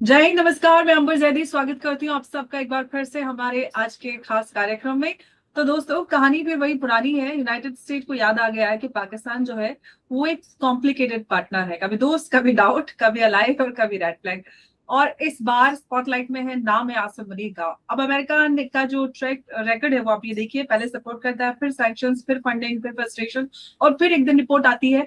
जय हिंद, नमस्कार। मैं अंबर जैदी स्वागत करती हूँ आप सबका एक बार फिर से हमारे आज के खास कार्यक्रम में। तो दोस्तों, कहानी भी वही पुरानी है। यूनाइटेड स्टेट को याद आ गया है कि पाकिस्तान जो है वो एक कॉम्प्लिकेटेड पार्टनर है, कभी दोस्त, कभी डाउट, कभी अलाइव और कभी रेड फ्लैग। और इस बार स्पॉटलाइट में है, नाम है आसिम मुनीर का। अब अमेरिका का जो ट्रैक रेकर्ड है वो आप ये देखिए, पहले सपोर्ट करता है, फिर सैंक्शंस, फिर फंडिंग, फिर फ्रस्ट्रेशन, और फिर एक दिन रिपोर्ट आती है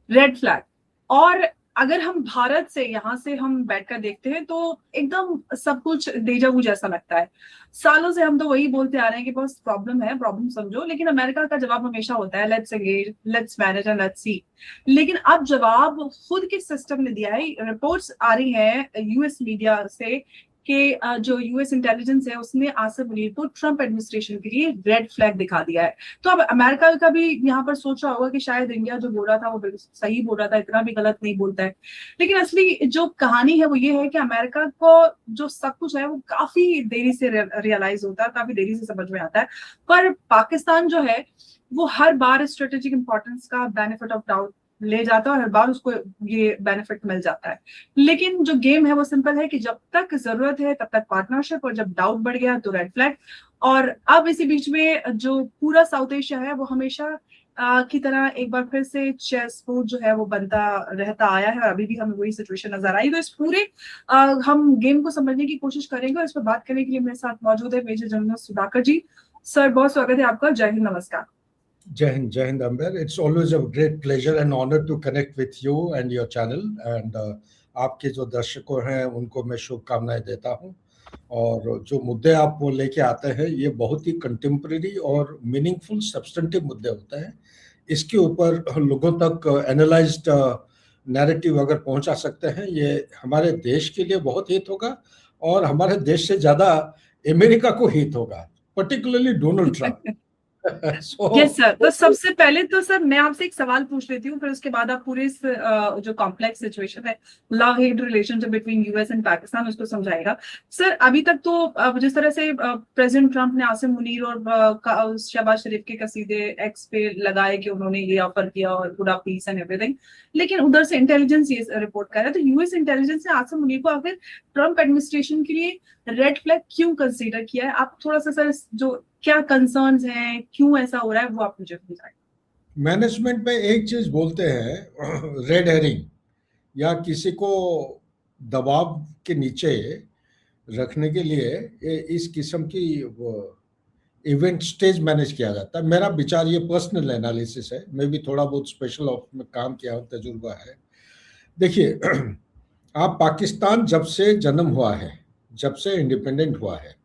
रेड फ्लैग। और अगर हम भारत से यहाँ से हम बैठकर देखते हैं तो एकदम सब कुछ डेजा वू जैसा लगता है। सालों से हम तो वही बोलते आ रहे हैं कि बस प्रॉब्लम है, प्रॉब्लम समझो, लेकिन अमेरिका का जवाब हमेशा होता है let's engage, let's manage and let's see. लेकिन अब जवाब खुद के सिस्टम ने दिया है। रिपोर्ट्स आ रही हैं यूएस मीडिया से कि जो यूएस इंटेलिजेंस है उसने आसिम मुनीर को ट्रंप एडमिनिस्ट्रेशन के लिए रेड फ्लैग दिखा दिया है। तो अब अमेरिका का भी यहाँ पर सोच रहा होगा कि शायद इंडिया जो बोल रहा था वो बिल्कुल सही बोल रहा था, इतना भी गलत नहीं बोलता है। लेकिन असली जो कहानी है वो ये है कि अमेरिका को जो सब कुछ है वो काफी देरी से रियलाइज होता है, काफी देरी से समझ में आता है। पर पाकिस्तान जो है वो हर बार स्ट्रेटेजिक इंपॉर्टेंस का बेनिफिट ऑफ डाउट ले जाता है और हर बार उसको ये बेनिफिट मिल जाता है। लेकिन जो गेम है वो सिंपल है कि जब तक जरूरत है तब तक पार्टनरशिप, और जब डाउट बढ़ गया तो रेड फ्लैग। और अब इसी बीच में जो पूरा साउथ एशिया है वो हमेशा की तरह एक बार फिर से चेस बोर्ड जो है वो बनता रहता आया है, और अभी भी हमें वही सिचुएशन नजर आई। तो इस पूरे हम गेम को समझने की कोशिश करेंगे, और इस पर बात करने के लिए मेरे साथ मौजूद है मेजर जनरल सुधाकर जी। सर, बहुत स्वागत है आपका। जय हिंद, नमस्कार। Jai Hind, Amber. It's always a great pleasure and honor to connect with you and your channel. And आपके जो दर्शकों हैं उनको मैं शुभकामनाएं देता हूं। और जो मुद्दे आप वो लेके आते हैं ये बहुत ही कंटेम्प्रेरी और मीनिंगफुल सब्सटेंटिव मुद्दे होते हैं। इसके ऊपर लोगों तक एनालाइज्ड नैरेटिव अगर पहुंचा सकते हैं ये हमारे देश के लिए बहुत हित होगा, और हमारे देश से ज़्यादा अमेरिका को हित होगा, particularly Donald Trump. Yes sir. तो सबसे पहले तो सर मैं आपसे एक सवाल पूछ लेती हूँ, फिर उसके बाद आप पूरे इस जो कॉम्प्लेक्स सिचुएशन है, love hate relationship between US and Pakistan, उसको समझाएगा। सर, अभी तक तो जिस तरह से प्रेसिडेंट ट्रंप ने आसिम मुनीर और शहबाज शरीफ के कसीदे एक्स पे लगाए कि उन्होंने ये ऑफर किया और पूरा पीस एंड एवरीथिंग, लेकिन उधर से इंटेलिजेंस ये रिपोर्ट कर रहा है, तो यूएस इंटेलिजेंस ने आसिम मुनीर को आखिर ट्रंप एडमिनिस्ट्रेशन के लिए रेड फ्लैग क्यों कंसीडर किया है? आप थोड़ा सा सर जो क्या कंसर्न्स हैं, क्यों ऐसा हो रहा है, वो आप मुझे बताएं। मैनेजमेंट में एक चीज बोलते हैं रेड हेरिंग, या किसी को दबाव के नीचे रखने के लिए इस किस्म की इवेंट स्टेज मैनेज किया जाता है। मेरा विचार, ये पर्सनल एनालिसिस है, मैं भी थोड़ा बहुत स्पेशल ऑफ में काम किया हूँ, तजुर्बा है। देखिए, आप पाकिस्तान जब से जन्म हुआ है, जब से इंडिपेंडेंट हुआ है,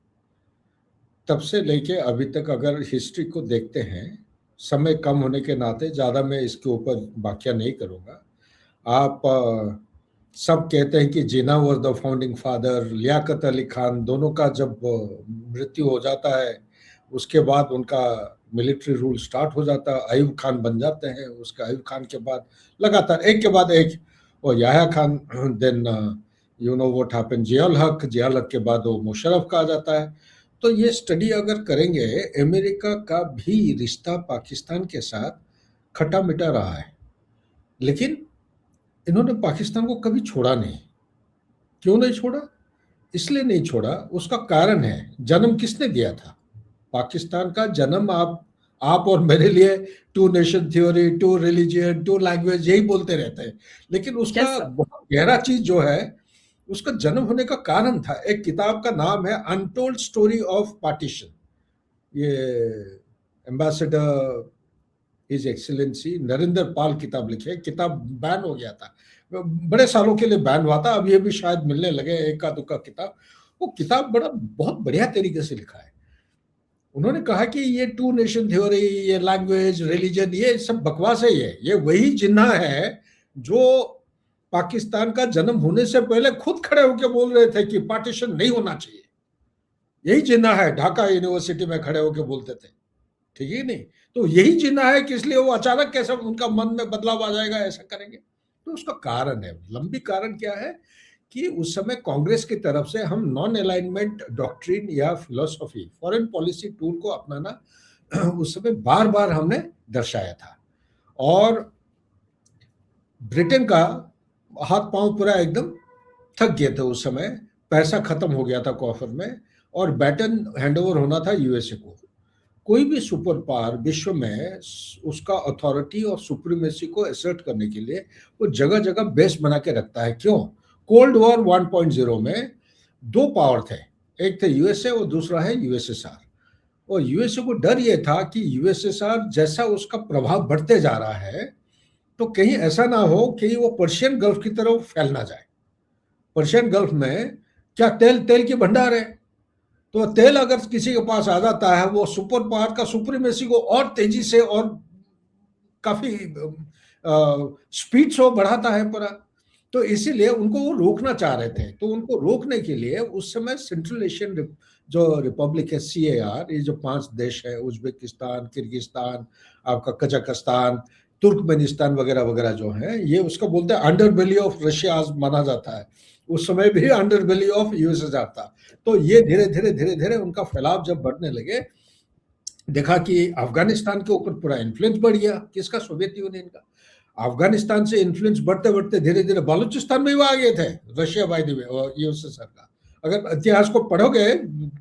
तब से लेके अभी तक अगर हिस्ट्री को देखते हैं, समय कम होने के नाते ज़्यादा मैं इसके ऊपर व्याख्या नहीं करूँगा। आप सब कहते हैं कि Jinnah was the founding father, Liaquat Ali Khan, दोनों का जब मृत्यु हो जाता है उसके बाद उनका मिलिट्री रूल स्टार्ट हो जाता है, अयूब खान बन जाते हैं, उसका अयूब खान के बाद लगातार एक के बाद एक, और Yahya Khan, then you know what happened, Ziaul Haq के बाद वो मुशर्रफ का आ जाता है। तो ये स्टडी अगर करेंगे, अमेरिका का भी रिश्ता पाकिस्तान के साथ खटा मिटा रहा है, लेकिन इन्होंने पाकिस्तान को कभी छोड़ा नहीं। क्यों नहीं छोड़ा? इसलिए नहीं छोड़ा, उसका कारण है, जन्म किसने दिया था? पाकिस्तान का जन्म आप और मेरे लिए two nation theory, two religion, two language यही बोलते रहते हैं, लेकिन उसका बहुत गहरा चीज जो है, उसका जन्म होने का कारण था। एक किताब का नाम है अनटोल्ड स्टोरी ऑफ पार्टीशन। ये एम्बेसडर हिज एक्सीलेंसी नरेंद्र पाल किताब लिखे, किताब बैन हो गया था, बड़े सालों के लिए बैन हुआ था, अब ये भी शायद मिलने लगे एका दुक्का किताब। वो किताब बहुत बढ़िया तरीके से लिखा है। उन्होंने कहा कि ये टू नेशन थ्योरी, ये लैंग्वेज, रिलीजन, ये सब बकवास है। ये वही जिन्ना है जो पाकिस्तान का जन्म होने से पहले खुद खड़े होकर बोल रहे थे कि पार्टीशन नहीं होना चाहिए। यही जिन्ना है, ढाका यूनिवर्सिटी में खड़े होकर बोलते थे, ठीक है नहीं? तो यही जिन्ना है कि इसलिए वो अचानक कैसे उनका मन में बदलाव आ जाएगा, ऐसा करेंगे। तो उसका कारण है, लंबी कारण क्या है कि उस समय कांग्रेस की तरफ से हम नॉन अलाइनमेंट डॉक्ट्रिन या फिलोसफी, फॉरेन पॉलिसी टूल को अपनाना उस समय बार बार हमने दर्शाया था, और ब्रिटेन का हाथ पांव पूरा एकदम थक गए थे उस समय, पैसा खत्म हो गया था कॉफर में, और बैटन हैंडओवर होना था यूएसए को। कोई भी सुपर पावर विश्व में उसका अथॉरिटी और सुप्रीमेसी को असर्ट करने के लिए वो जगह जगह बेस बना के रखता है। क्यों? कोल्ड वॉर 1.0 में दो पावर थे, एक थे यूएसए और दूसरा है यूएसएसआर। और यूएसए को डर ये था कि यूएसएसआर जैसा उसका प्रभाव बढ़ते जा रहा है, तो कहीं ऐसा ना हो कि वो पर्शियन गल्फ की तरफ फैल ना जाए। पर्शियन गल्फ में क्या तेल तेल की भंडार है, तो तेल अगर किसी के पास आ जाता है, वो सुपर पावर का सुप्रीमेसी को और तेजी से और काफी स्पीड से बढ़ाता है पूरा। तो इसीलिए उनको वो रोकना चाह रहे थे। तो उनको रोकने के लिए उस समय सेंट्रल एशियन जो रिपब्लिक है, सीएआर, ये जो 5 देश है, उज्बेकिस्तान, किर्गिस्तान, आपका कजाकिस्तान, तुर्कमेनिस्तान वगैरह वगैरह जो है, ये उसका बोलते हैं अंडर बेली ऑफ रशिया आज माना जाता है। उस समय भी अंडर बेली ऑफ यूएसएसआर था। तो ये धीरे धीरे धीरे धीरे उनका फैलाव जब बढ़ने लगे, देखा कि अफगानिस्तान के ऊपर पूरा इन्फ्लुएंस बढ़ गया। किसका? सोवियत यूनियन का। अफगानिस्तान से इन्फ्लुएंस बढ़ते बढ़ते धीरे धीरे बलूचिस्तान में भी आ गए थे, रशिया बाय द वे और यूएसएसआर का। अगर इतिहास को पढ़ोगे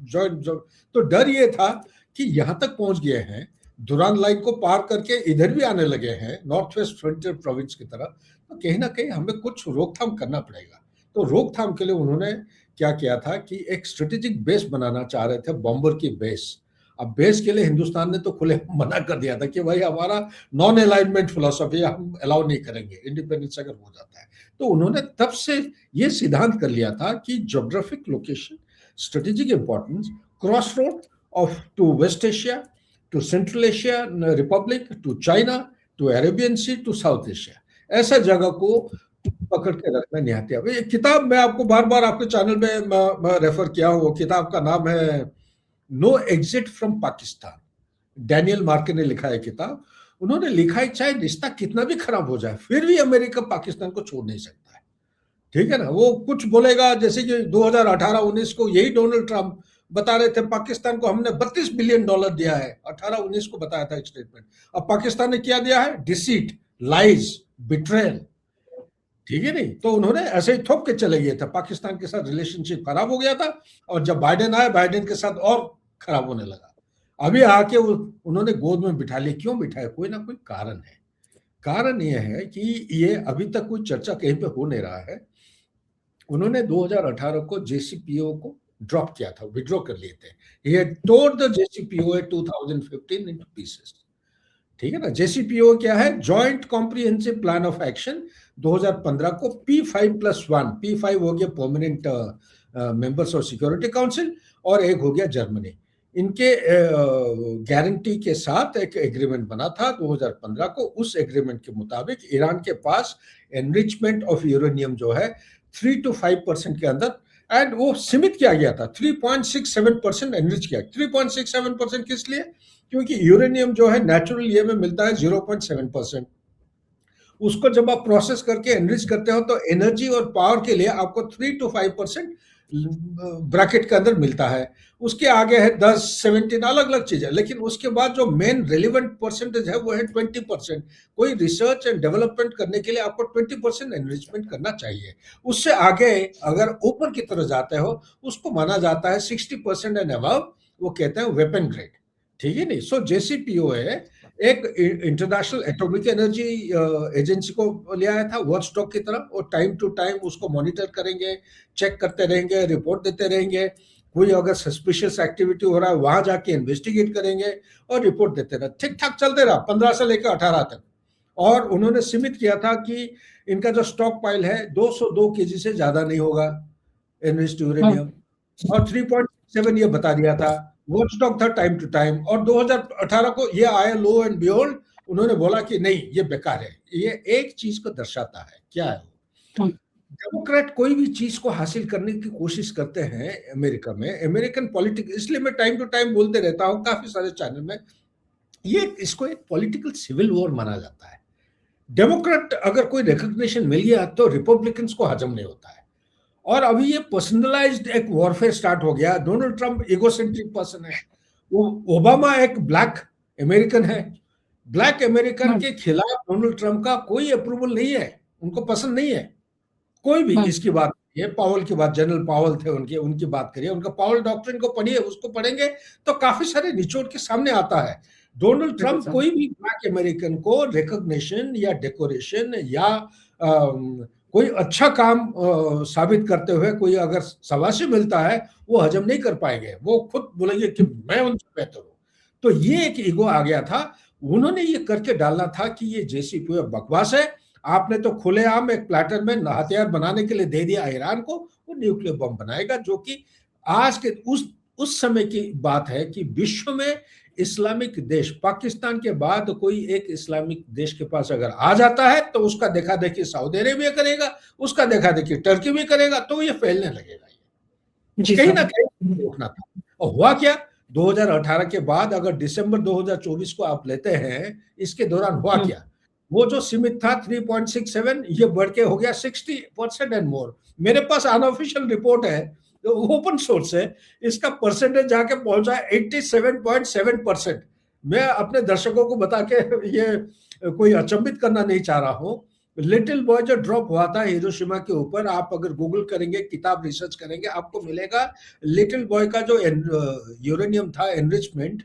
जो तो डर ये था कि यहाँ तक पहुंच गए हैं, दुरान लाइन को पार करके इधर भी आने लगे हैं, नॉर्थ वेस्ट फ्रंटियर प्रोविंस की तरफ, तो कहीं ना कहीं हमें कुछ रोकथाम करना पड़ेगा। तो रोकथाम के लिए उन्होंने क्या किया था कि एक स्ट्रेटेजिक बेस बनाना चाह रहे थे, बॉम्बर की बेस। अब बेस के लिए हिंदुस्तान ने तो खुले मना कर दिया था कि भाई हमारा नॉन अलाइनमेंट फिलोसफी हम अलाउ नहीं करेंगे, इंडिपेंडेंस अगर हो जाता है। तो उन्होंने तब से ये सिद्धांत कर लिया था कि geographic location, strategic importance, cross road of to West Asia, to Central Asia republic, to China, to Arabian Sea, to South Asia, ऐसा जगह को पकड़ के रखना निहाती है। ये किताब मैं आपको बार बार आपके चैनल में मैं रेफर किया हूँ। वो किताब का नाम है no exit from Pakistan. Daniel Markey ने लिखा है किताब। उन्होंने लिखा है चाहे रिश्ता कितना भी खराब हो जाए, फिर भी अमेरिका पाकिस्तान को छोड़ नहीं सकता है। ठीक है ना? वो कुछ बोलेगा, जैसे कि 2018-19 को यही डोनाल्ड ट्रंप बता रहे थे पाकिस्तान को हमने $32 बिलियन दिया है, 18-19 को बताया था एक स्टेटमेंट। अब पाकिस्तान ने क्या दिया है? Deceit, lies, betrayal. ठीक है नहीं? तो उन्होंने ऐसे ही थोप के चले गए थे। पाकिस्तान के साथ रिलेशनशिप खराब हो गया था, और जब बाइडेन आए, बाइडेन के साथ और खराब होने लगा। अभी आके उन्होंने गोद में बिठा लिया। क्यों बिठाया? कोई ना कोई कारण है। कारण यह है कि ये अभी तक कोई चर्चा कहीं पे हो नहीं रहा है। उन्होंने 2018 को जेसीपीओ को ड्रॉप किया था, विड्रॉ कर लिए थे। ये टोर द जेसीपीओ 2015 इनटू पीसेस। ठीक है ना? जेसीपीओ क्या है? Joint comprehensive plan of action. 2015 को P5+1, P5 हो गया permanent members of security council, और एक हो गया जर्मनी। इनके गारंटी के साथ एक एग्रीमेंट बना था 2015 को। उस एग्रीमेंट के मुताबिक ईरान के पास एनरिचमेंट ऑफ यूरेनियम जो है 3 to 5% के अंदर, एंड वो सीमित किया गया था। 3.67% एनरिच किया। 3.67% किस लिए? क्योंकि यूरेनियम जो है नेचुरल ये में मिलता है 0.7%। उसको जब आप प्रोसेस करके एनरिच करते हो तो एनर्जी और पावर के लिए आपको 3 to 5% ब्रैकेट के अंदर मिलता है। उसके आगे है 10, 17 अलग अलग चीजें। लेकिन उसके बाद जो मेन रिलेवेंट परसेंटेज है वो है 20%। कोई रिसर्च एंड डेवलपमेंट करने के लिए आपको 20% एनरिचमेंट करना चाहिए। उससे आगे अगर ऊपर की तरफ जाते हो, उसको माना जाता है 60% एंड अबव, वो कहते हैं वेपन ग्रेड। ठीक है नहीं? सो जेसीपीओए एक इंटरनेशनल एटॉमिक एनर्जी एजेंसी को ले आया था वॉचडॉग की तरफ, और टाइम टू टाइम उसको मॉनिटर करेंगे, चेक करते रहेंगे, रिपोर्ट देते रहेंगे। कोई अगर सस्पिशियस एक्टिविटी हो रहा है वहां जाके इन्वेस्टिगेट करेंगे और रिपोर्ट देते रहे। ठीक ठाक चलते रहा 15 से लेकर 18 तक। और उन्होंने सीमित किया था कि इनका जो स्टॉक पाइल है 202 केजी से ज्यादा नहीं होगा एनरिच्ड यूरेनियम, और 3.7 ये बता दिया था। वॉचडॉग था टाइम टू टाइम। और 2018 को ये आया, लो एंड बिहोल्ड, उन्होंने बोला कि नहीं ये बेकार है। ये एक चीज को दर्शाता है, क्या है? डेमोक्रेट कोई भी चीज को हासिल करने की कोशिश करते हैं अमेरिका में, अमेरिकन पॉलिटिक्स, इसलिए मैं टाइम टू टाइम बोलते रहता हूं काफी सारे चैनल में, ये इसको एक पॉलिटिकल सिविल वॉर माना जाता है। डेमोक्रेट अगर कोई रिकॉग्निशन मिल गया तो रिपब्लिकन्स को हजम नहीं होता है। और अभी ये पर्सनलाइज्ड एक वॉरफेयर स्टार्ट हो गया। डोनाल्ड ट्रंप इगोसेंट्रिक पर्सन है, वो ओबामा एक ब्लैक अमेरिकन है। ब्लैक अमेरिकन के खिलाफ डोनाल्ड ट्रंप का कोई अप्रूवल नहीं है, उनको पसंद नहीं है कोई भी इसकी बात। ये पावल की बात, जनरल पावल थे उनके, उनकी बात करिए, उनका पावल डॉक्ट्रिन को पढ़िए, उसको पढ़ेंगे तो काफी सारे निचोड़ के सामने आता है। डोनाल्ड बिल्कुल ट्रंप सर। कोई भी ब्लैक अमेरिकन को रिकॉग्निशन या डेकोरेशन या कोई अच्छा काम साबित करते हुए कोई अगर शाबाशी मिलता है, वो हजम नहीं कर पाएंगे, वो खुद बोलेंगे कि मैं उनसे बेहतर हूं। तो ये एक ईगो आ गया था, उन्होंने ये करके डालना था कि ये JCPOA बकवास है, आपने तो खुलेआम एक प्लेटर में हथियार बनाने के लिए दे दिया ईरान को, वो न्यूक्लियर बम बनाएगा, जो कि आज के उस समय की बात है कि विश्व में इस्लामिक देश पाकिस्तान के बाद कोई एक इस्लामिक देश के पास अगर आ जाता है तो उसका देखा देखी सऊदी अरेबिया करेगा, उसका देखा देखी टर्की भी करेगा, तो ये फैलने लगेगा। जी कहीं सर। ना कहीं रोकना था। और हुआ क्या, 2018 के बाद अगर दिसंबर 2024 को आप लेते हैं, इसके दौरान हुआ क्या, वो जो सीमित था 3.67, ये बढ़ के हो गया 60% एंड मोर। मेरे पास अनऑफिशियल रिपोर्ट है, ओपन सोर्स है, इसका परसेंटेज जाके पहुंचा है 87.7%। मैं अपने दर्शकों को बता के ये कोई अचंभित करना नहीं चाह रहा हूं। लिटिल बॉय जो ड्रॉप हुआ था हिरोशिमा के ऊपर, आप अगर गूगल करेंगे, किताब रिसर्च करेंगे, आपको मिलेगा लिटिल बॉय का जो यूरेनियम था एनरिचमेंट,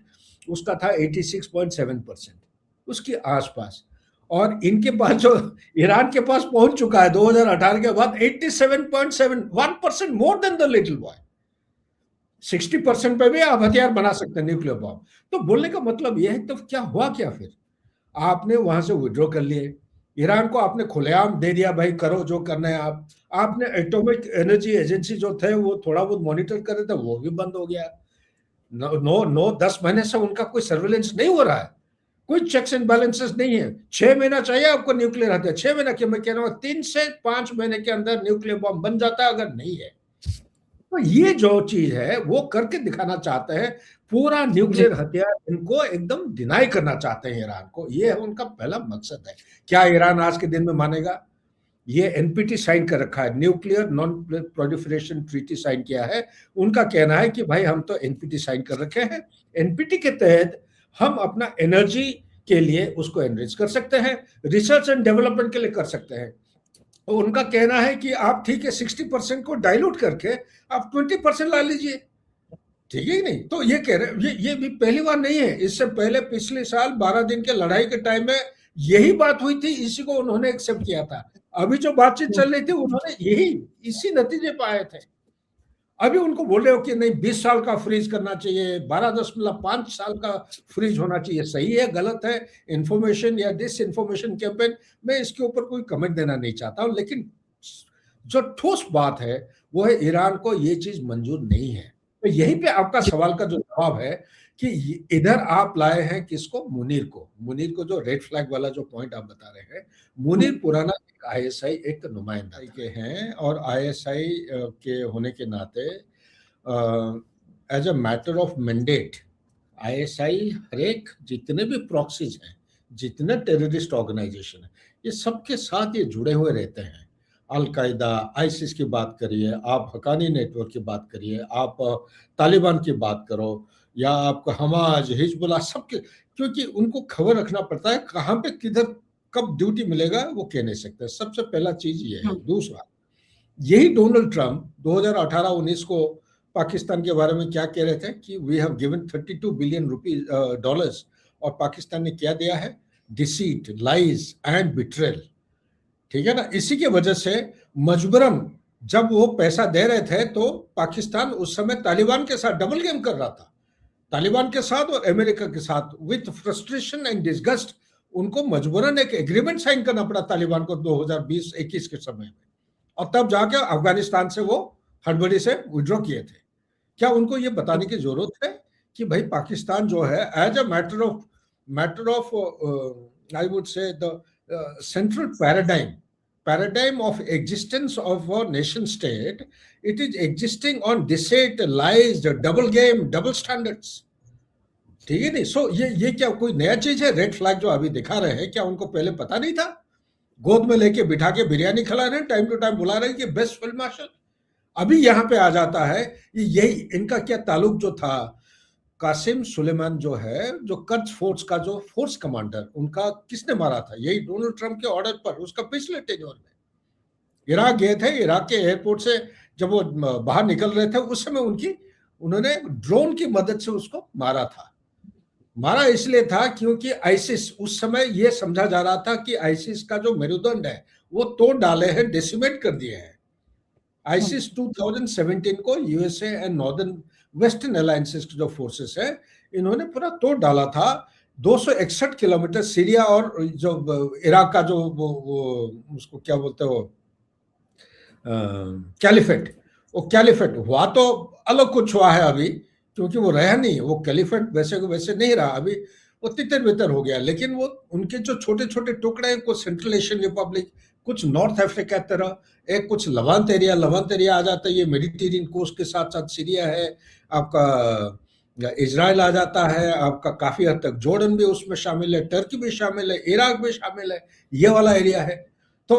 उसका था 86.7%, उसके आसपास। और इनके पास जो ईरान के पास पहुंच चुका है 2018 के बाद 87.7, 1% more than the little boy. 60% पे भी आप हथियार बना सकते हैं, न्यूक्लियर बॉम्ब। तो बोलने का मतलब यह है, तो क्या हुआ क्या फिर, आपने वहां से विड्रॉ कर लिए, ईरान को आपने खुलेआम दे दिया, भाई करो जो करना है आप। आपने एटॉमिक एनर्जी एजेंसी जो थे वो थोड़ा बहुत मॉनिटर कर रहे थे, वो भी बंद हो गया। 9-10 महीने से उनका कोई सर्वेलेंस नहीं हो रहा है, कोई चेक्स एंड बैलेंसेस नहीं है। 6 महीना चाहिए आपको न्यूक्लियर हथियार, 6 महीना क्या, मैं कह रहा हूँ 3 से 5 महीने के अंदर न्यूक्लियर बॉम्ब बन जाता है, अगर नहीं है तो। ये जो चीज है वो करके दिखाना चाहते हैं, पूरा न्यूक्लियर हथियार इनको एकदम डिनाई करना चाहते हैं ईरान को, ये है उनका पहला मकसद है। क्या ईरान आज के दिन में मानेगा? ये एनपीटी साइन कर रखा है, nuclear non proliferation treaty sign किया है। उनका कहना है कि भाई हम तो एनपीटी साइन कर रखे हैं, एनपीटी के तहत हम अपना एनर्जी के लिए उसको एनरिच कर सकते हैं, रिसर्च एंड डेवलपमेंट के लिए कर सकते हैं। तो उनका कहना है कि आप ठीक है 60% को डाइल्यूट करके आप 20% ला लीजिए, ठीक है नहीं? तो ये कह रहे, ये भी पहली बार नहीं है, इससे पहले पिछले साल 12 दिन के लड़ाई के टाइम में यही बात हुई थी, इसी को उन्होंने एक्सेप्ट किया था। अभी जो बातचीत चल रही थी उन्होंने यही इसी नतीजे पाए थे। अभी उनको बोल रहे हो कि नहीं 20 साल का फ्रीज करना चाहिए, 12.5 साल का फ्रीज होना चाहिए, सही है गलत है, इंफॉर्मेशन या डिस इंफॉर्मेशन कैंपेन, मैं इसके ऊपर कोई कमेंट देना नहीं चाहता हूं, लेकिन जो ठोस बात है वो है ईरान को ये चीज मंजूर नहीं है। तो यहीं पे आपका सवाल का जो जवाब है कि इधर आप लाए हैं किसको, मुनीर को जो रेड फ्लैग वाला जो पॉइंट आप बता रहे हैं, मुनीर पुराना एक आईएसआई एक नुमाइंदा के हैं, और आईएसआई के होने के नाते as a matter of mandate ISI हर एक जितने भी प्रॉक्सीज हैं, जितने टेररिस्ट ऑर्गेनाइजेशन है, ये सबके साथ ये जुड़े हुए रहते हैं। अलकायदा, आईसिस की बात करिए, आप हकानी नेटवर्क की बात करिए, आप तालिबान की बात करो, या आपको हमाज, हिजबुल्लाह, सबके, क्योंकि उनको खबर रखना पड़ता है कहाँ पे किधर कब ड्यूटी मिलेगा वो कह नहीं सकते। सबसे पहला चीज ये है। दूसरा, यही डोनाल्ड ट्रंप 2018-19 को पाकिस्तान के बारे में क्या कह रहे थे कि we have given 32 billion dollars, और पाकिस्तान ने क्या दिया है, डिसीट, लाइज एंड बिट्रेल, ठीक है ना। इसी की वजह से मजबूरन जब वो पैसा दे रहे थे तो पाकिस्तान उस समय तालिबान के साथ डबल गेम कर रहा था, तालिबान के साथ और अमेरिका के साथ। विथ फ्रस्ट्रेशन एंड डिस्गस्ट उनको मजबूरन एक एग्रीमेंट साइन करना पड़ा तालिबान को 2020-21 के समय में, और तब जाके अफगानिस्तान से वो हड़बड़ी से विड्रॉ किए थे। क्या उनको ये बताने की जरूरत है कि भाई पाकिस्तान जो है as a matter of I would say the central paradigm of existence of a nation state, it is existing on deceit, lies, double game, double standards, ठीक है नहीं? सो ये क्या कोई नया चीज है? रेड फ्लैग जो अभी दिखा रहे हैं, क्या उनको पहले पता नहीं था? गोद में लेके बिठा के बिरयानी खिला रहे हैं, टाइम टू टाइम बुला रहे हैं कि बेस्ट फील्ड मार्शल। अभी यहाँ पे आ जाता है यही इनका क्या ताल्लुक जो था, कासिम सुलेमान जो है, जो कर्ज फोर्स का जो फोर्स कमांडर, उनका किसने मारा था? यही डोनाल्ड ट्रंप के ऑर्डर पर, उसका पिछले टेन्योर में। इराक गए थे, इराक के एयरपोर्ट से जब वो बाहर निकल रहे थे उस समय उन्होंने ड्रोन की मदद से उसको मारा था। मारा इसलिए था क्योंकि आईसिस उस समय ये समझा जा रहा था कि आईसिस का जो मेरुदंड है वो तोड़ डाले हैं, डेसिमेट कर दिए हैं। आईसिस 2017 को USA and northern western alliances के जो फोर्सेस है इन्होंने पूरा तोड़ डाला था। 261 किलोमीटर सीरिया और जो इराक का जो वो उसको क्या बोलते हो, कैलिफेट, वो कैलिफेट हुआ तो अलग कुछ हुआ है अभी, क्योंकि वो रहा नहीं, वो कैलिफेट वैसे को वैसे नहीं रहा अभी, वो तितर बितर हो गया। लेकिन वो उनके जो छोटे छोटे टुकड़े हैं, कुछ सेंट्रल एशियन रिपब्लिक, कुछ नॉर्थ अफ्रीका की तरह, एक कुछ लवांत एरिया आ जाता है, ये मेडिटेरियन कोस्ट के साथ साथ सीरिया है, आपका इजराइल आ जाता है, आपका काफी हद तक जॉर्डन भी उसमें शामिल है, टर्की भी शामिल है, इराक भी शामिल है, ये वाला एरिया है। तो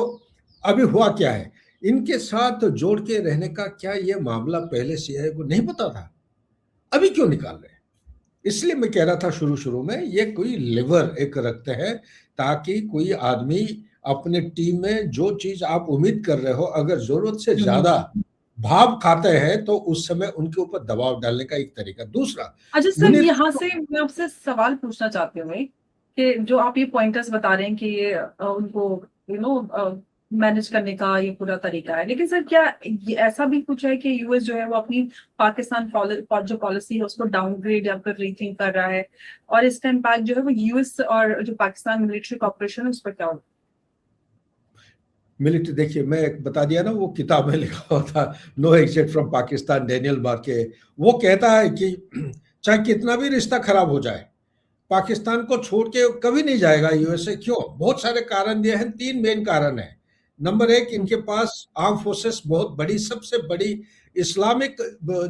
अभी हुआ क्या है, इनके साथ जोड़ के रहने का क्या ये मामला पहले सीआईए को नहीं पता था? अभी क्यों निकाल रहे हैं? इसलिए मैं कह रहा था शुरू शुरू में, ये कोई लिवर एक रखते हैं ताकि कोई आदमी अपने टीम में जो चीज आप उम्मीद कर रहे हो, अगर जरूरत से ज्यादा भाव खाते हैं तो उस समय उनके ऊपर दबाव डालने का एक तरीका। दूसरा, अच्छा सर, यहाँ से मैं आपसे सवाल पूछना चाहती हूँ कि जो आप ये पॉइंटर्स बता रहे हैं कि ये उनको मैनेज करने का ये पूरा तरीका है, लेकिन सर क्या ये ऐसा भी कुछ है कि यूएस जो है वो अपनी पाकिस्तान जो पॉलिसी है उसको डाउनग्रेड या फिर रीथिंक कर रहा है, और इसका इम्पैक्ट जो है वो यूएस और जो पाकिस्तान मिलिट्री कॉर्पोरेशन है उस पर क्या होगा? मिलिट्री, देखिए मैं एक बता दिया ना, वो किताब में लिखा हुआ था, no exit from Pakistan, Daniel बार्के। वो कहता है कि चाहे कितना भी रिश्ता खराब हो जाए, पाकिस्तान को छोड़ के कभी नहीं जाएगा यूएसए। क्यों? बहुत सारे कारण दिए हैं, 3 मेन कारण है। नंबर 1, इनके पास आर्म फोर्सेस बहुत बड़ी, सबसे बड़ी इस्लामिक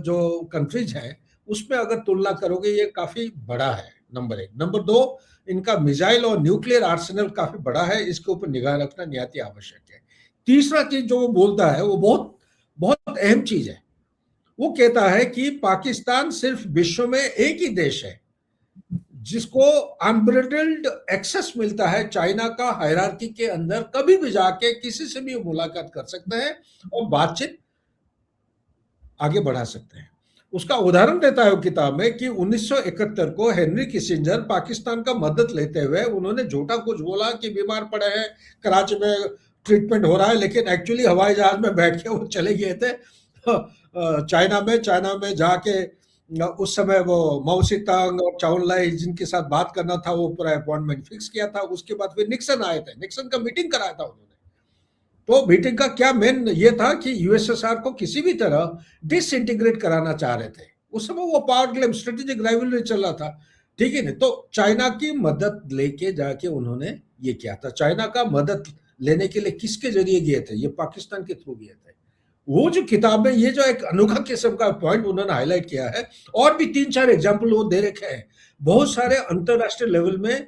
जो कंट्रीज है उसमें अगर तुलना करोगे ये काफी बड़ा है, नंबर 1। नंबर 2, इनका मिसाइल और न्यूक्लियर आर्सेनल काफी बड़ा है, इसके ऊपर निगाह रखना निहायत आवश्यक है। तीसरा चीज जो वो बोलता है वो बहुत बहुत अहम चीज है। वो कहता है कि पाकिस्तान सिर्फ विश्व में एक ही देश है जिसको अनब्रिडल्ड एक्सेस मिलता है चाइना का हायरार्की के अंदर, कभी भी जाके किसी से भी मुलाकात कर सकते हैं और बातचीत आगे बढ़ा सकते हैं। उसका उदाहरण देता है वो किताब में कि 1971 को हेनरी किसिंजर पाकिस्तान का मदद लेते हुए उन्होंने झूठा कुछ बोला कि बीमार पड़े हैं, कराची में ट्रीटमेंट हो रहा है, लेकिन एक्चुअली हवाई जहाज में बैठ के वो चले गए थे चाइना में जाके उस समय वो मौसी तंग और चाउलाई जिनके साथ बात करना था वो पूरा अपॉइंटमेंट फिक्स किया था। उसके बाद फिर निक्सन आए थे, निक्सन का मीटिंग कराया था उन्होंने। तो मीटिंग का क्या मेन ये था कि यूएसएसआर को किसी भी तरह डिसइंटीग्रेट कराना चाह रहे थे। उस समय वो पावर ग्लेम स्ट्रेटेजिक राइवलरी चल रहा था, ठीक है ना। तो चाइना की मदद लेके जाके उन्होंने ये किया था। चाइना का मदद लेने के लिए किसके जरिए गए थे? ये पाकिस्तान के थ्रू गए थे। वो जो किताब में ये जो एक अनोखा किस्म का पॉइंट उन्होंने हाईलाइट किया है, और भी 3-4 एग्जाम्पल वो दे रखे हैं। बहुत सारे अंतरराष्ट्रीय लेवल में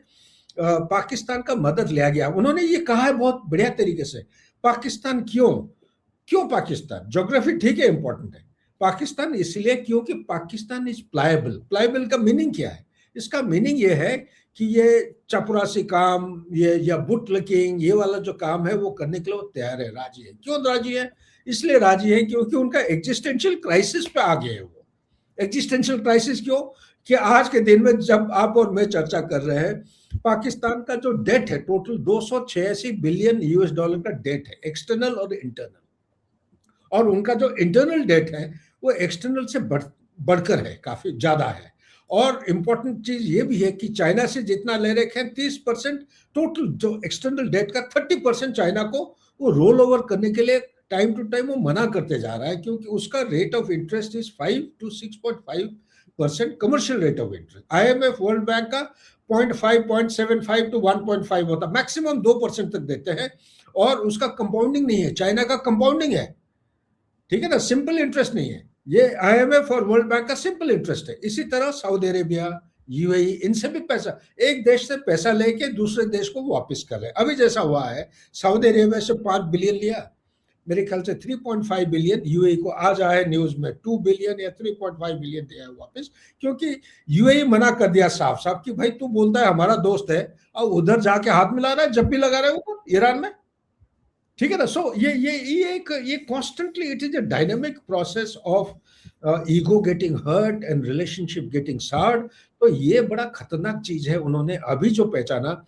पाकिस्तान का मदद लिया गया। उन्होंने ये कहा है बहुत बढ़िया तरीके से, पाकिस्तान क्यों पाकिस्तान? ज्योग्राफी ठीक है, इंपॉर्टेंट है। पाकिस्तान इसलिए क्योंकि पाकिस्तान इज प्लायबल। प्लायबल का मीनिंग क्या है? इसका मीनिंग ये है कि ये चपरासी काम, ये या बुट लकिंग, ये वाला जो काम है वो करने के लिए वो तैयार है, राजी है। क्यों राजी है? इसलिए राजी है क्योंकि उनका एग्जिस्टेंशियल क्राइसिस पे आ गए हैं वो। एग्जिस्टेंशियल क्राइसिस क्यों? कि आज के दिन में जब आप और मैं चर्चा कर रहे हैं, पाकिस्तान का जो डेट है टोटल 286 बिलियन यूएस डॉलर का डेट है, एक्सटर्नल और इंटरनल। और उनका जो इंटरनल डेट है वो एक्सटर्नल से बढ़कर है, काफी ज्यादा है। और इंपॉर्टेंट चीज ये भी है कि चाइना से जितना ले रखे हैं 30%, टोटल जो एक्सटर्नल डेट का 30% चाइना को वो रोल ओवर करने के लिए टाइम टू टाइम वो मना करते जा रहा है, क्योंकि उसका rate of interest is 5 to 6.5% commercial rate of interest. IMF world bank का 0.5, 0.75 to 1.5 होता, मैक्सिमम 2% तक देते हैं। और उसका कंपाउंडिंग नहीं है, चाइना का कंपाउंडिंग है, ठीक है ना, सिंपल इंटरेस्ट नहीं है। ये आईएमएफ और वर्ल्ड बैंक का सिंपल इंटरेस्ट है। इसी तरह सऊदी अरेबिया, यूएई, इनसे भी पैसा, एक देश से पैसा लेके दूसरे देश को वापस कर रहे हैं। अभी जैसा हुआ है, सऊदी अरेबिया से 5 बिलियन लिया, मेरे ख्याल से 3.5 बिलियन यूएई को आज आया न्यूज में, 2 बिलियन या 3.5 बिलियन दिया है वापस, क्योंकि यूएई मना कर दिया साफ साफ कि भाई तू बोलता है हमारा दोस्त है और उधर जाके हाथ मिला रहा है, जब भी लगा रहा है वो ईरान में, ठीक है ना। सो ये constantly it is a dynamic process of ego getting hurt and relationship getting soured. तो ये बड़ा खतरनाक चीज है उन्होंने अभी जो पहचाना।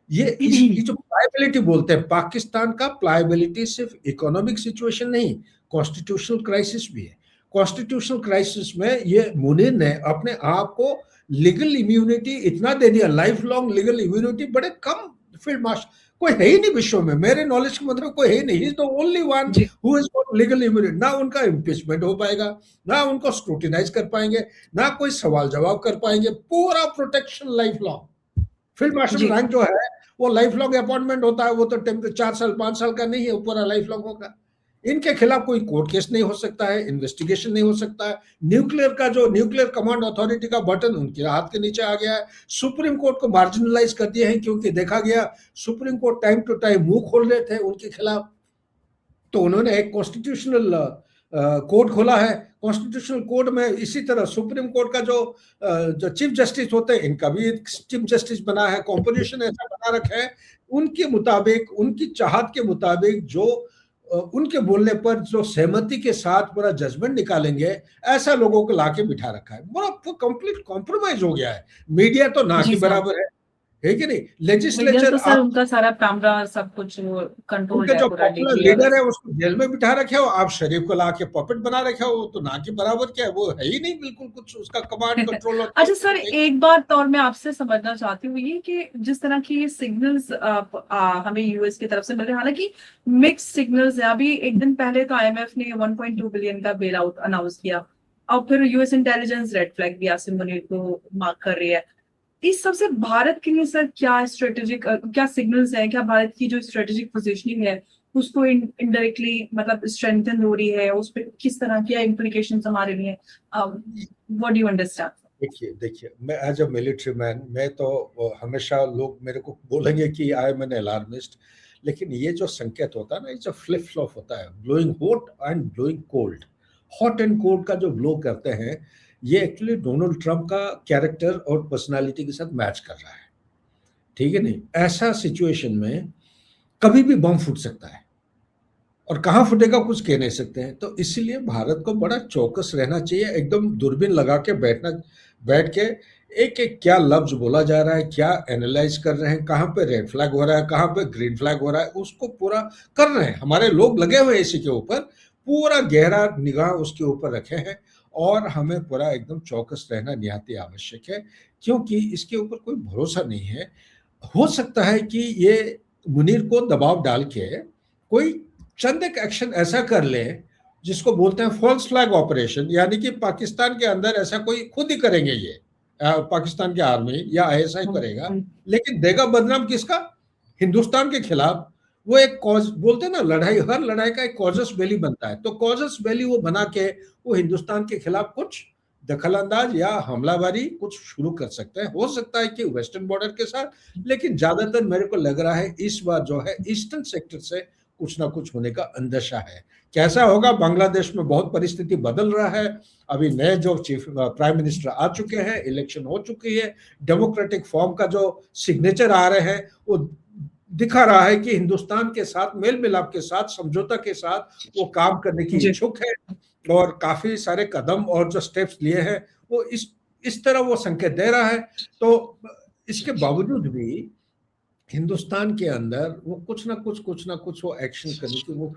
ये जो प्लायबिलिटी बोलते हैं, पाकिस्तान का प्लायबिलिटी सिर्फ इकोनॉमिक सिचुएशन नहीं, कॉन्स्टिट्यूशनल क्राइसिस भी है। कॉन्स्टिट्यूशनल क्राइसिस में ये मुनीर ने अपने आप को लीगल इम्यूनिटी इतना दे दिया, लाइफ लॉन्ग लीगल इम्यूनिटी। बड़े कम फील्ड मार्शल कोई है ही नहीं विश्व में, मेरे नॉलेज के मतलब कोई है ही नहीं। He is the only one जी who is got legal immunity. ना उनका इम्पीचमेंट हो पाएगा, ना उनको स्क्रूटिनाइज कर पाएंगे, ना कोई सवाल जवाब कर पाएंगे। पूरा protection lifelong. Field marshal जी रैंक जो है वो लाइफ लॉन्ग अपॉइंटमेंट होता है, वो तो 4 साल 5 साल का नहीं है, वो पूरा लाइफ लॉन्ग होगा। इनके खिलाफ कोई कोर्ट केस नहीं हो सकता है, इन्वेस्टिगेशन नहीं हो सकता है। न्यूक्लियर कमांड अथॉरिटी का बटन उनके हाथ के नीचे आ गया है। सुप्रीम कोर्ट को मार्जिनलाइज कर दिया है, क्योंकि देखा गया Supreme Court time to time मुंह खोल रहे थे उनके खिलाफ। तो उन्होंने एक कॉन्स्टिट्यूशनल कोर्ट खोला है। कॉन्स्टिट्यूशनल कोर्ट में इसी तरह सुप्रीम कोर्ट का जो चीफ जस्टिस होते हैं, इनका भी एक चीफ जस्टिस बना है। कॉम्पोजिशन ऐसा बना रखा है उनके मुताबिक, उनकी चाहत के मुताबिक, जो उनके बोलने पर जो सहमति के साथ पूरा जजमेंट निकालेंगे, ऐसा लोगों को लाके बिठा रखा है। पूरा कंप्लीट कॉम्प्रोमाइज हो गया है। मीडिया तो ना जी के सर। बराबर है कि नहीं। मीडिया लेजिस्लेचर तो सर उनका सारा कैमरा सब कुछ कंट्रोल्ड उनके है जो पूरा पॉपुलर डेली लेवल लीडर है से। उसको जेल में बिठा रखे हो, आप शरीफ को ला के पपेट बना रखे हो। वो तो ना के बराबर क्या है, वो है ही नहीं बिल्कुल कुछ, उसका कमांड कंट्रोल और अच्छा सर, एक बात और मैं आपसे समझना चाहती हूँ, ये कि जिस तरह की ये सिग्नल्स हमें यूएस की तरफ से मिल रहे हैं, हालांकि मिक्स सिग्नल्स है। अभी एक दिन पहले तो आईएमएफ ने 1.2 बिलियन का बेल आउट अनाउंस किया, और फिर यूएस इंटेलिजेंस रेड फ्लैग भी आसिम मुनीर को मार्क कर रही है। इस सबसे भारत के लिए सर क्या स्ट्रेटेजिक, क्या सिग्नल्स हैं, क्या भारत की जो स्ट्रेटेजिक पोजीशनिंग है उसको इनडायरेक्टली मतलब स्ट्रेंथन हो रही है, उस पर किस तरह क्या इम्प्लीकेशन हमारे लिए, व्हाट डू यू अंडरस्टैंड? देखिए देखिए, मैं एज अ मिलिट्री मैन, मैं तो हमेशा लोग मेरे को बोलेंगे कि आई एम एन अलार्मिस्ट। लेकिन ये जो संकेत होता है ना, ये जो फ्लिप फ्लॉप होता है, blowing hot and blowing cold, hot and cold का जो ब्लो करते हैं, ये एक्चुअली डोनाल्ड ट्रंप का कैरेक्टर और पर्सनालिटी के साथ मैच कर रहा है। ठीक है नहीं, ऐसा सिचुएशन में कभी भी बम फूट सकता है, और कहाँ फटेगा कुछ कह नहीं सकते हैं। तो इसलिए भारत को बड़ा चौकस रहना चाहिए, एकदम दूरबीन लगा के बैठ के एक एक क्या लफ्ज बोला जा रहा है, क्या एनालाइज कर रहे हैं, कहाँ पे रेड फ्लैग हो रहा है, कहाँ पे ग्रीन फ्लैग हो रहा है, उसको पूरा कर रहे हैं। हमारे लोग लगे हुए हैं इसी के ऊपर, पूरा गहरा निगाह उसके ऊपर रखे हैं। और हमें पूरा एकदम चौकस रहना निहायत आवश्यक है, क्योंकि इसके ऊपर कोई भरोसा नहीं है। हो सकता है कि ये मुनीर को दबाव डाल के कोई चंद एक एक्शन ऐसा कर ले जिसको बोलते हैं फॉल्स फ्लैग ऑपरेशन, यानी कि पाकिस्तान के अंदर ऐसा कोई खुद ही करेंगे ये, पाकिस्तान के आर्मी या आईएसआई करेगा। लेकिन देगा बदनाम किसका? हिंदुस्तान के खिलाफ। वो एक कॉज बोलते हैं ना, लड़ाई, हर लड़ाई का एक कॉजस बेली बनता है। तो कॉजस बेली वो बना के वो हिंदुस्तान के खिलाफ कुछ दखलंदाज या हमलावरी कुछ शुरू कर सकते हैं। हो सकता है कि वेस्टर्न बॉर्डर के साथ, लेकिन ज्यादातर मेरे को लग रहा है इस बार जो है ईस्टर्न सेक्टर से कुछ ना कुछ होने का अंदेशा है। कैसा होगा, बांग्लादेश में बहुत परिस्थिति बदल रहा है। अभी नए जो चीफ प्राइम मिनिस्टर आ चुके हैं, इलेक्शन हो चुकी है, डेमोक्रेटिक फॉर्म का जो सिग्नेचर आ रहे हैं, वो दिखा रहा है कि हिंदुस्तान के साथ मेल मिलाप के साथ, समझौता के साथ वो काम करने की इच्छुक है। और काफी सारे कदम और जो स्टेप्स लिए हैं वो इस तरह वो संकेत दे रहा है। तो इसके बावजूद भी हिंदुस्तान के अंदर वो कुछ ना कुछ वो एक्शन करने की वो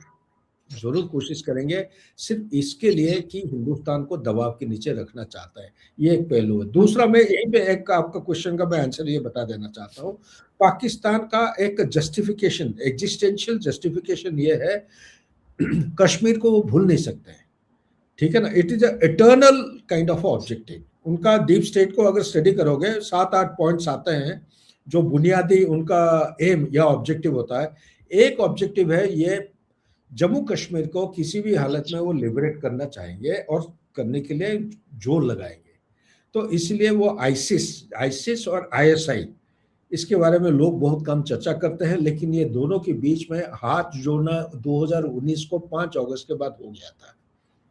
जरूर कोशिश करेंगे, सिर्फ इसके लिए कि हिंदुस्तान को दबाव के नीचे रखना चाहता है। ये एक पहलू है। दूसरा, मैं यहीं पे एक आपका क्वेश्चन का मैं आंसर ये बता देना चाहता हूँ। पाकिस्तान का एक जस्टिफिकेशन, एग्जिस्टेंशियल जस्टिफिकेशन ये है, कश्मीर को वो भूल नहीं सकते हैं। ठीक है ना, it is eternal kind of objective. उनका डीप स्टेट को अगर स्टडी करोगे, 7-8 पॉइंट्स आते हैं जो बुनियादी उनका एम या ऑब्जेक्टिव होता है। एक ऑब्जेक्टिव है ये, जम्मू कश्मीर को किसी भी हालत में वो लिबरेट करना चाहेंगे और करने के लिए जोर लगाएंगे। तो इसलिए वो आईसिस और आईएसआई, इसके बारे में लोग बहुत कम चर्चा करते हैं, लेकिन ये दोनों के बीच में हाथ जोड़ना 2019 को 5 अगस्त के बाद हो गया था।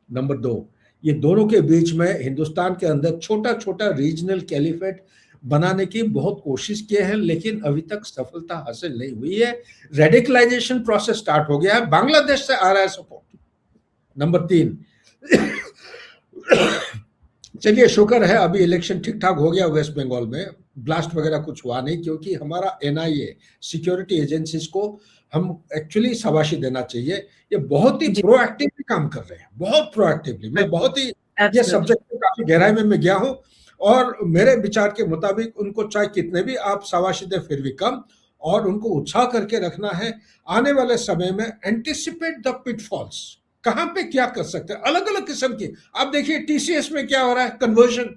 नंबर 2, ये दोनों के बीच में हिंदुस्तान के अंदर छोटा छोटा रीजनल कैलिफेट बनाने की बहुत कोशिश किए हैं, लेकिन अभी तक सफलता हासिल नहीं हुई है। रेडिकलाइजेशन प्रोसेस स्टार्ट हो गया है, बांग्लादेश से आ रहा है सपोर्ट। नंबर 3, चलिए शुक्र है अभी इलेक्शन ठीक ठाक हो गया वेस्ट बंगाल में, ब्लास्ट वगैरह कुछ हुआ नहीं, क्योंकि हमारा एनआईए सिक्योरिटी एजेंसीज को हम एक्चुअली शाबाशी देना चाहिए। ये बहुत ही जी, प्रोएक्टिवली काम कर रहे हैं, बहुत प्रोएक्टिवली। मैं बिल्कुल, बहुत ही ये एब्सोल्युटली। सब्जेक्ट में काफी गहराई में मैं गया हूँ, और मेरे विचार के मुताबिक उनको चाहे कितने भी आप शाबाशी दें फिर भी कम, और उनको उत्साह करके रखना है। आने वाले समय में एंटिसिपेट द पिटफॉल्स, कहां पे क्या कर सकते हैं, अलग अलग किस्म की। आप देखिए टीसीएस में क्या हो रहा है, कन्वर्जन।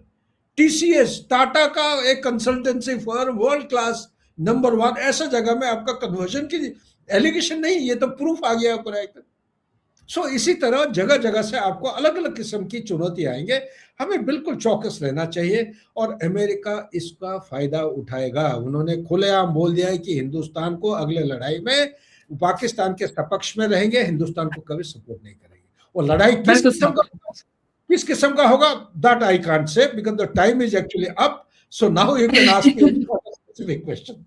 टीसीएस टाटा का एक consultancy firm, world class, number 1, ऐसा जगह में आपका कन्वर्जन की एलिगेशन नहीं, ये तो प्रूफ आ गया पूरा एक। सो इसी तरह जगह जगह से आपको अलग अलग किस्म की चुनौती आएंगे, हमें बिल्कुल चौकस रहना चाहिए, और अमेरिका इसका फायदा उठाएगा। उन्होंने खुलेआम बोल दिया है कि हिंदुस्तान को अगले लड़ाई में पाकिस्तान के सपक्ष में रहेंगे, हिंदुस्तान को कभी सपोर्ट नहीं करेंगे। वो लड़ाई बिल्कुल सर। किस किस्म का होगा, that I can't say, because the time is actually up. So now you can ask me any specific question.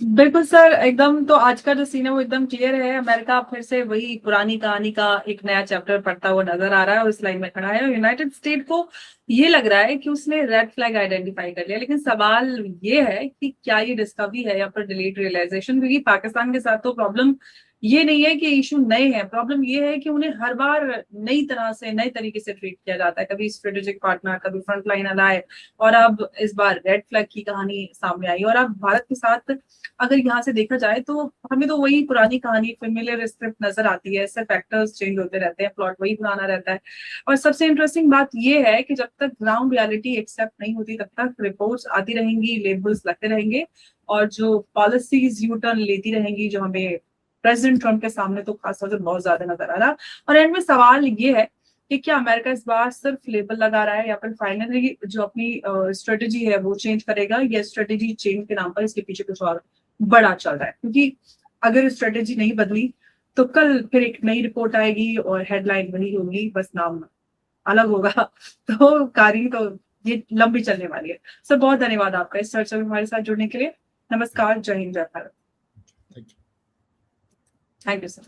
बिल्कुल सर, एकदम। तो आज का जो सीन है वो एकदम क्लियर है। अमेरिका फिर से वही पुरानी कहानी का एक नया चैप्टर पढ़ता हुआ नजर आ रहा है और इस लाइन में खड़ा है। यूनाइटेड स्टेट को ये लग रहा है कि उसने रेड फ्लैग आइडेंटिफाई कर लिया, लेकिन सवाल ये है कि क्या ये डिस्कवरी है या फिर डिलेड रियलाइजेशन। क्योंकि पाकिस्तान के साथ तो प्रॉब्लम ये नहीं है कि इशू नए हैं, प्रॉब्लम ये है कि उन्हें हर बार नई तरह से नए तरीके से ट्रीट किया जाता है, कभी स्ट्रेटेजिक पार्टनर, कभी फ्रंटलाइन अलाय, और अब इस बार रेड फ्लैग की कहानी सामने आई। और अब भारत के साथ अगर यहाँ से देखा जाए तो हमें तो वही पुरानी कहानी, फेमिलियर स्क्रिप्ट नजर आती है, सिर्फ एक्टर्स चेंज होते रहते हैं, प्लॉट वही पुराना रहता है। और सबसे इंटरेस्टिंग बात ये है कि जब तक ग्राउंड रियलिटी एक्सेप्ट नहीं होती तब तक रिपोर्ट्स आती रहेंगी, लेबल्स लगते रहेंगे, और जो पॉलिसीज यू टर्न लेती रहेंगी, जो हमें प्रेसिडेंट ट्रम्प के सामने तो खासतौर से बहुत ज्यादा नजर आ रहा। और एंड में सवाल ये है कि क्या अमेरिका इस बार सिर्फ लेबल लगा रहा है या फिर फाइनली जो अपनी स्ट्रेटेजी है वो चेंज करेगा, या स्ट्रेटेजी चेंज के नाम पर इसके पीछे कुछ और बड़ा चल रहा है। क्योंकि अगर स्ट्रेटेजी नहीं बदली तो कल फिर एक नई रिपोर्ट आएगी और हेडलाइन वही होगी, बस नाम अलग होगा। तो कहानी तो ये लंबी चलने वाली है। सर बहुत धन्यवाद आपका इस चर्चा में हमारे साथ जुड़ने के लिए। नमस्कार, जय हिंद, जय Bharat. Thank you. Thank you sir.